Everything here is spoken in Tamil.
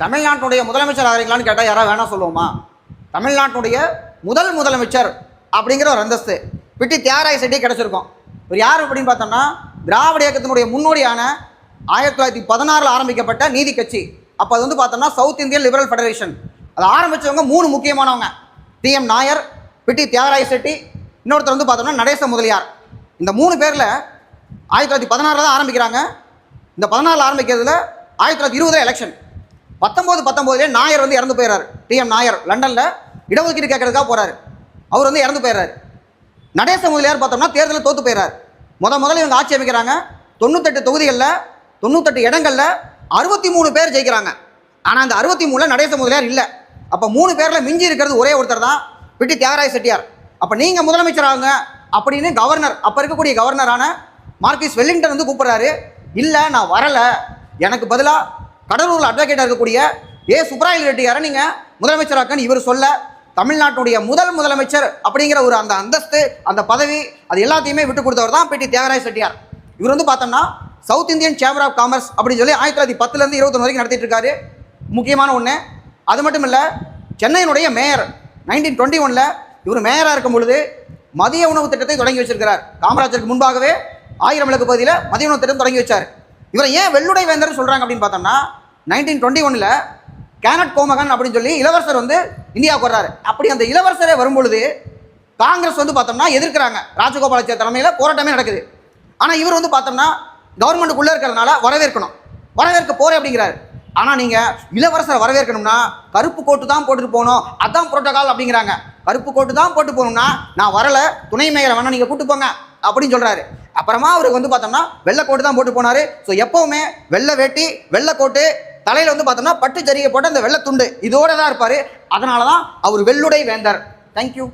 தமிழ்நாட்டுடைய முதலமைச்சர் ஆகிறீங்களான்னு கேட்டால் யாராவது வேணாம் சொல்லுவோமா? தமிழ்நாட்டுடைய முதலமைச்சர் அப்படிங்கிற ஒரு அந்தஸ்து பிட்டி தியாகராய செட்டி கிடச்சிருக்கோம். ஒரு யார் அப்படின்னு பார்த்தோம்னா திராவிட இயக்கத்தினுடைய முன்னோடியான 1916 ஆரம்பிக்கப்பட்ட நீதி கட்சி. அப்போ அது வந்து பார்த்தோம்னா சவுத் இந்தியன் லிபரல் ஃபெடரேஷன். அதை ஆரம்பித்தவங்க 3 முக்கியமானவங்க. டி.எம். நாயர், பிட்டி தியாகராய செட்டி, இன்னொருத்தர் வந்து பார்த்தோம்னா நடேச முதலியார். இந்த 3 பேரில் 1916 தான் ஆரம்பிக்கிறாங்க. இந்த 14 ஆரம்பிக்கிறதுல 1920 எலெக்ஷன். 19 நாயர் வந்து இறந்து போயிடுறாரு. டி.எம். நாயர் லண்டனில் இடஒதுக்கீடு கேட்கறதுக்காக போகிறாரு. அவர் வந்து இறந்து போயிடுறாரு. நடேச முதலியார் பார்த்தோம்னா தேர்தலில் தோற்று போயிடுறாரு. முதல்ல இவங்க ஆட்சி அமைக்கிறாங்க. 98 தொகுதிகளில் 98 இடங்களில் 63 பேர் ஜெயிக்கிறாங்க. ஆனால் அந்த 63ல் நடேச முதலியார் இல்லை. அப்போ 3 பேரில் மிஞ்சி இருக்கிறது ஒரே ஒருத்தர் தான், பிட்டி தியாகராய செட்டியார். அப்போ நீங்கள் முதலமைச்சர் ஆகுங்க அப்படின்னு கவர்னர், அப்போ இருக்கக்கூடிய கவர்னரான மார்க்கிஸ் வெல்லிங்டன் வந்து கூப்பிட்றாரு. இல்லை நான் வரலை, எனக்கு பதிலாக கடலூரில் அட்வொகேட்டாக இருக்கக்கூடிய சுப்ராயல் ரெட்டியாரை நீங்கள் முதலமைச்சராக்கன்னு இவர் சொல்ல, தமிழ்நாட்டுடைய முதலமைச்சர் அப்படிங்கிற ஒரு அந்த அந்தஸ்து, அந்த பதவி, அது எல்லாத்தையுமே விட்டு கொடுத்தவர் தான் பிட்டி தியாகராய செட்டியார். இவர் வந்து பார்த்தோம்னா South Indian Chamber of Commerce அப்படின்னு சொல்லி 1910 21 வரைக்கும் நடத்திட்டு இருக்காரு. முக்கியமான ஒன்று. அது மட்டும் இல்லை, சென்னையினுடைய மேயர் 1921 இவர் மேயராக இருக்கும் பொழுது மதிய உணவு திட்டத்தை தொடங்கி வச்சிருக்கிறார். காமராஜருக்கு முன்பாகவே 1000 விளக்கு பகுதியில் மதிய உணவு திட்டம் தொடங்கி வச்சார். இவரை ஏன் வெள்ளுடை வேந்தர் சொல்கிறாங்க அப்படின்னு பார்த்தோம்னா 1921 கேனட் கோமகன் அப்படின்னு சொல்லி இளவரசர் வந்து இந்தியாவுக்கு வர்றாரு. அப்படி அந்த இளவரசரே வரும்பொழுது காங்கிரஸ் வந்து பார்த்தோம்னா எதிர்க்கிறாங்க. ராஜகோபாலாச்சாரி தலைமையில் போராட்டமே நடக்குது. ஆனால் இவர் வந்து பார்த்தோம்னா கவர்மெண்ட்டுக்குள்ளே இருக்கிறதுனால வரவேற்க போகிறேன் அப்படிங்கிறாரு. ஆனால் நீங்கள் இளவரசரை வரவேற்கணும்னா கருப்பு கோட்டு தான் போட்டுட்டு போகணும், அதான் புரோட்டோகால் அப்படிங்கிறாங்க. கருப்பு கோட்டு தான் போட்டு போகணும்னா நான் வரலை, துணை மேயரை வேணா நீங்கள் கூட்டு போங்க அப்படின்னு சொல்கிறாரு. அப்புறமா அவருக்கு வந்து பார்த்தோம்னா வெள்ளை கோட்டு தான் போட்டு போனார். ஸோ எப்போவுமே வெள்ளை வேட்டி, வெள்ளை கோட்டு, தலையில் வந்து பார்த்தோம்னா பட்டு ஜரிகை போட்டு அந்த வெள்ளை துண்டு இதோடு தான் இருப்பார். அதனால தான் அவர் வெள்ளுடை வேந்தர். தேங்க்யூ.